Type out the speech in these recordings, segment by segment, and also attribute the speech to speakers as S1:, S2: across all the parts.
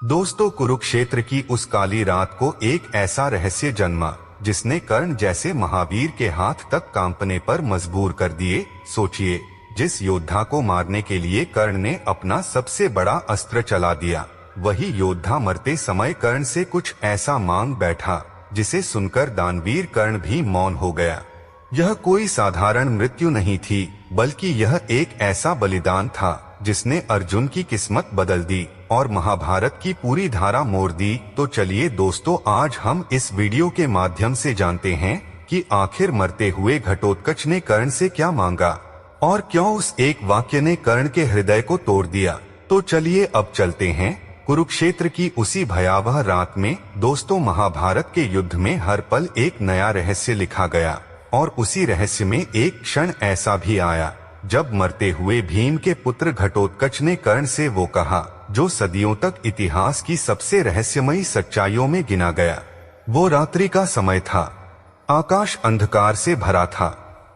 S1: दोस्तों, कुरुक्षेत्र की उस काली रात को एक ऐसा रहस्य जन्मा जिसने कर्ण जैसे महावीर के हाथ तक कांपने पर मजबूर कर दिए। सोचिए, जिस योद्धा को मारने के लिए कर्ण ने अपना सबसे बड़ा अस्त्र चला दिया, वही योद्धा मरते समय कर्ण से कुछ ऐसा मांग बैठा जिसे सुनकर दानवीर कर्ण भी मौन हो गया। यह कोई साधारण मृत्यु नहीं थी, बल्कि यह एक ऐसा बलिदान था जिसने अर्जुन की किस्मत बदल दी और महाभारत की पूरी धारा मोड़ दी। तो चलिए दोस्तों, आज हम इस वीडियो के माध्यम से जानते हैं कि आखिर मरते हुए घटोत्कच ने कर्ण से क्या मांगा और क्यों उस एक वाक्य ने कर्ण के हृदय को तोड़ दिया। तो चलिए अब चलते हैं कुरुक्षेत्र की उसी भयावह रात में। दोस्तों, महाभारत के युद्ध में हर पल एक नया रहस्य लिखा गया और उसी रहस्य में एक क्षण ऐसा भी आया जब मरते हुए भीम के पुत्र घटोत्कच ने कर्ण से वो कहा जो सदियों तक इतिहास की सबसे रहस्यमयी सच्चाइयों में गिना गया। वो रात्रि का समय था, आकाश अंधकार से भरा था,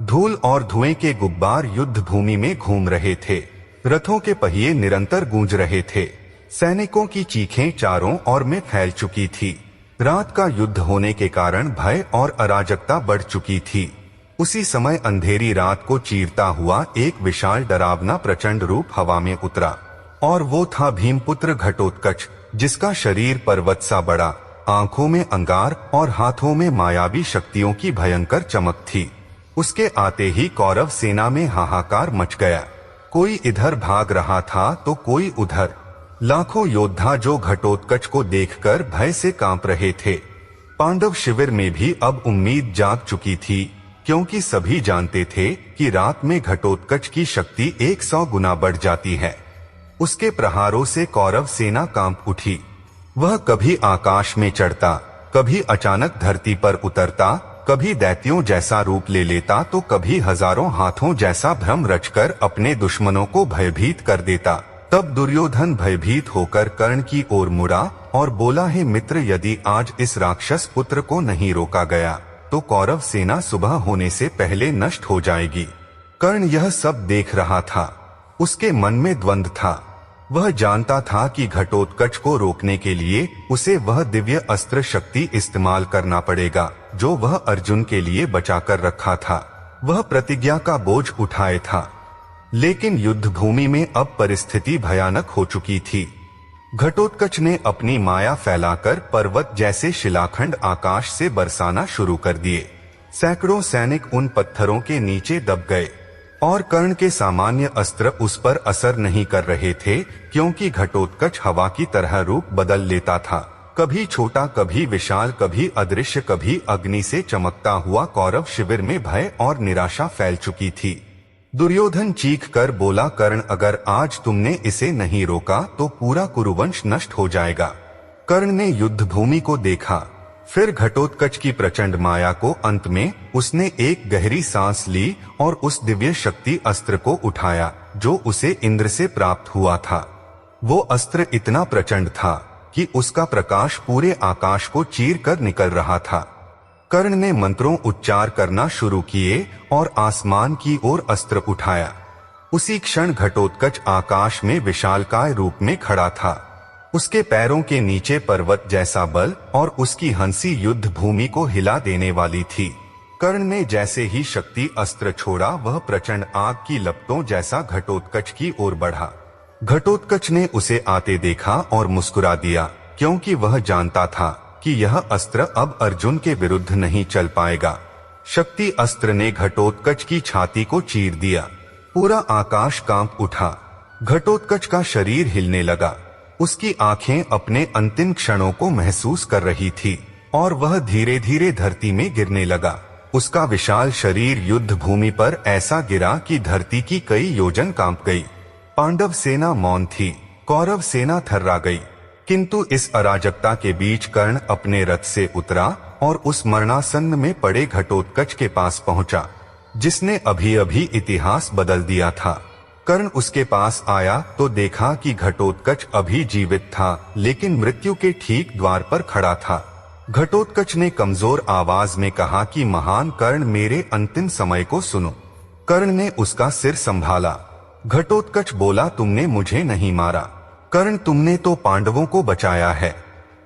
S1: धूल और धुएं के गुब्बार युद्ध भूमि में घूम रहे थे, रथों के पहिए निरंतर गूंज रहे थे, सैनिकों की चीखें चारों ओर में फैल चुकी थी। रात का युद्ध होने के कारण भय और अराजकता बढ़ चुकी थी। उसी समय अंधेरी रात को चीरता हुआ एक विशाल डरावना प्रचंड रूप हवा में उतरा और वो था भीमपुत्र घटोत्कच, जिसका शरीर पर्वत सा बड़ा, आंखों में अंगार और हाथों में मायावी शक्तियों की भयंकर चमक थी। उसके आते ही कौरव सेना में हाहाकार मच गया। कोई इधर भाग रहा था तो कोई उधर। लाखों योद्धा जो घटोत्कच को देखकर भय से कांप रहे थे। पांडव शिविर में भी अब उम्मीद जाग चुकी थी, क्योंकि सभी जानते थे कि रात में घटोत्कच की शक्ति 100 गुना बढ़ जाती है। उसके प्रहारों से कौरव सेना कांप उठी। वह कभी आकाश में चढ़ता, कभी अचानक धरती पर उतरता, कभी दैत्यों जैसा रूप ले लेता तो कभी हजारों हाथों जैसा भ्रम रचकर अपने दुश्मनों को भयभीत कर देता। तब दुर्योधन भयभीत होकर कर्ण की ओर मुड़ा और बोला, हे मित्र, यदि आज इस राक्षस पुत्र को नहीं रोका गया तो कौरव सेना सुबह होने से पहले नष्ट हो जाएगी। कर्ण यह सब देख रहा था। उसके मन में द्वंद्व था। वह जानता था कि घटोत्कच को रोकने के लिए उसे वह दिव्य अस्त्र शक्ति इस्तेमाल करना पड़ेगा जो वह अर्जुन के लिए बचाकर रखा था। वह प्रतिज्ञा का बोझ उठाए था, लेकिन युद्ध भूमि में अब परिस्थिति भयानक हो चुकी थी। घटोत्कच ने अपनी माया फैलाकर पर्वत जैसे शिलाखंड आकाश से बरसाना शुरू कर दिए। सैकड़ों सैनिक उन पत्थरों के नीचे दब गए और कर्ण के सामान्य अस्त्र उस पर असर नहीं कर रहे थे, क्योंकि घटोत्कच हवा की तरह रूप बदल लेता था। कभी छोटा, कभी विशाल, कभी अदृश्य, कभी अग्नि से चमकता हुआ। कौरव शिविर में भय और निराशा फैल चुकी थी। दुर्योधन चीख कर बोला, कर्ण, अगर आज तुमने इसे नहीं रोका तो पूरा कुरुवंश नष्ट हो जाएगा। कर्ण ने युद्ध भूमि को देखा, फिर घटोत्कच की प्रचंड माया को। अंत में उसने एक गहरी सांस ली और उस दिव्य शक्ति अस्त्र को उठाया जो उसे इंद्र से प्राप्त हुआ था। वो अस्त्र इतना प्रचंड था कि उसका प्रकाश पूरे आकाश को चीर कर निकल रहा था। कर्ण ने मंत्रों उच्चार करना शुरू किए और आसमान की ओर अस्त्र उठाया। उसी क्षण घटोत्कच आकाश में विशालकाय रूप में खड़ा था। उसके पैरों के नीचे पर्वत जैसा बल और उसकी हंसी युद्ध भूमि को हिला देने वाली थी। कर्ण ने जैसे ही शक्ति अस्त्र छोड़ा, वह प्रचंड आग की लपटों जैसा घटोत्कच की ओर बढ़ा। घटोत्कच ने उसे आते देखा और मुस्कुरा दिया, क्योंकि वह जानता था कि यह अस्त्र अब अर्जुन के विरुद्ध नहीं चल पाएगा। शक्ति अस्त्र ने घटोत्कच की छाती को चीर दिया। पूरा आकाश कांप उठा। घटोत्कच का शरीर हिलने लगा। उसकी आंखें अपने अंतिम क्षणों को महसूस कर रही थी और वह धीरे धीरे धरती में गिरने लगा। उसका विशाल शरीर युद्ध भूमि पर ऐसा गिरा कि धरती की कई योजन कांप गई। पांडव सेना मौन थी, कौरव सेना थर्रा गई। किंतु इस अराजकता के बीच कर्ण अपने रथ से उतरा और उस मरणासन्न में पड़े घटोत्कच के पास पहुंचा, जिसने अभी अभी इतिहास बदल दिया था। कर्ण उसके पास आया तो देखा कि घटोत्कच अभी जीवित था, लेकिन मृत्यु के ठीक द्वार पर खड़ा था। घटोत्कच ने कमजोर आवाज में कहा कि महान कर्ण, मेरे अंतिम समय को सुनो। कर्ण ने उसका सिर संभाला। घटोत्कच बोला, तुमने मुझे नहीं मारा। कर्ण, तुमने तो पांडवों को बचाया है।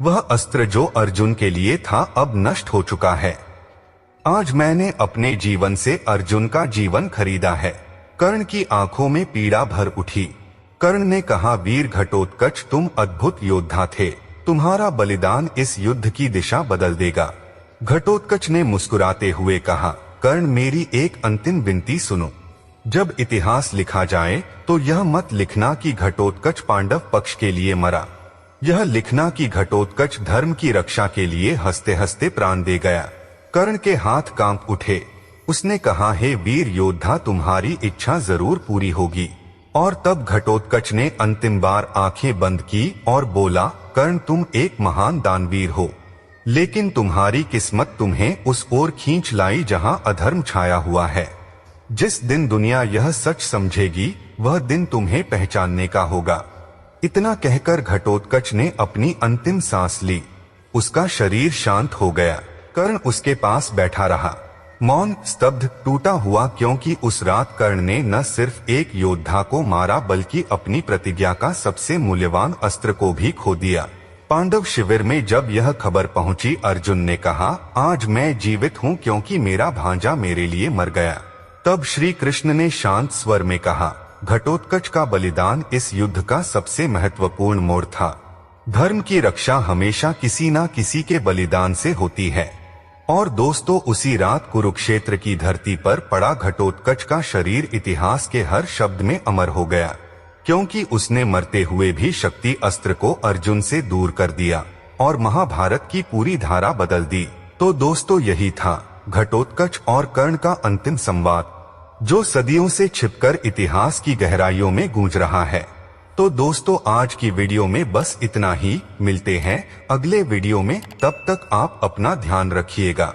S1: वह अस्त्र जो अर्जुन के लिए था अब नष्ट हो चुका है। आज मैंने अपने जीवन से अर्जुन का जीवन खरीदा है। कर्ण की आंखों में पीड़ा भर उठी। कर्ण ने कहा, वीर घटोत्कच, तुम अद्भुत योद्धा थे। तुम्हारा बलिदान इस युद्ध की दिशा बदल देगा। घटोत्कच ने मुस्कुराते हुए कहा, कर्ण, मेरी एक अंतिम विनती सुनो। जब इतिहास लिखा जाए तो यह मत लिखना कि घटोत्कच पांडव पक्ष के लिए मरा। यह लिखना कि घटोत्कच धर्म की रक्षा के लिए हंसते हंसते प्राण दे गया। कर्ण के हाथ कांप उठे। उसने कहा, हे वीर योद्धा, तुम्हारी इच्छा जरूर पूरी होगी। और तब घटोत्कच ने अंतिम बार आंखें बंद की और बोला, कर्ण, तुम एक महान दानवीर हो, लेकिन तुम्हारी किस्मत तुम्हें उस ओर खींच लाई जहां अधर्म छाया हुआ है। जिस दिन दुनिया यह सच समझेगी, वह दिन तुम्हें पहचानने का होगा। इतना कहकर घटोत्कच ने अपनी अंतिम सांस ली। उसका शरीर शांत हो गया। कर्ण उसके पास बैठा रहा, मौन, स्तब्ध, टूटा हुआ, क्योंकि उस रात कर्ण ने न सिर्फ एक योद्धा को मारा बल्कि अपनी प्रतिज्ञा का सबसे मूल्यवान अस्त्र को भी खो दिया। पांडव शिविर में जब यह खबर पहुंची, अर्जुन ने कहा, आज मैं जीवित हूं क्योंकि मेरा भांजा मेरे लिए मर गया। तब श्री कृष्ण ने शांत स्वर में कहा, घटोत्कच का बलिदान इस युद्ध का सबसे महत्वपूर्ण मोड़ था। धर्म की रक्षा हमेशा किसी न किसी के बलिदान से होती है। और दोस्तों, उसी रात कुरुक्षेत्र की धरती पर पड़ा घटोत्कच का शरीर इतिहास के हर शब्द में अमर हो गया, क्योंकि उसने मरते हुए भी शक्ति अस्त्र को अर्जुन से दूर कर दिया और महाभारत की पूरी धारा बदल दी। तो दोस्तों, यही था घटोत्कच और कर्ण का अंतिम संवाद, जो सदियों से छिपकर इतिहास की गहराइयों में गूंज रहा है। तो दोस्तों, आज की वीडियो में बस इतना ही। मिलते हैं अगले वीडियो में, तब तक आप अपना ध्यान रखिएगा।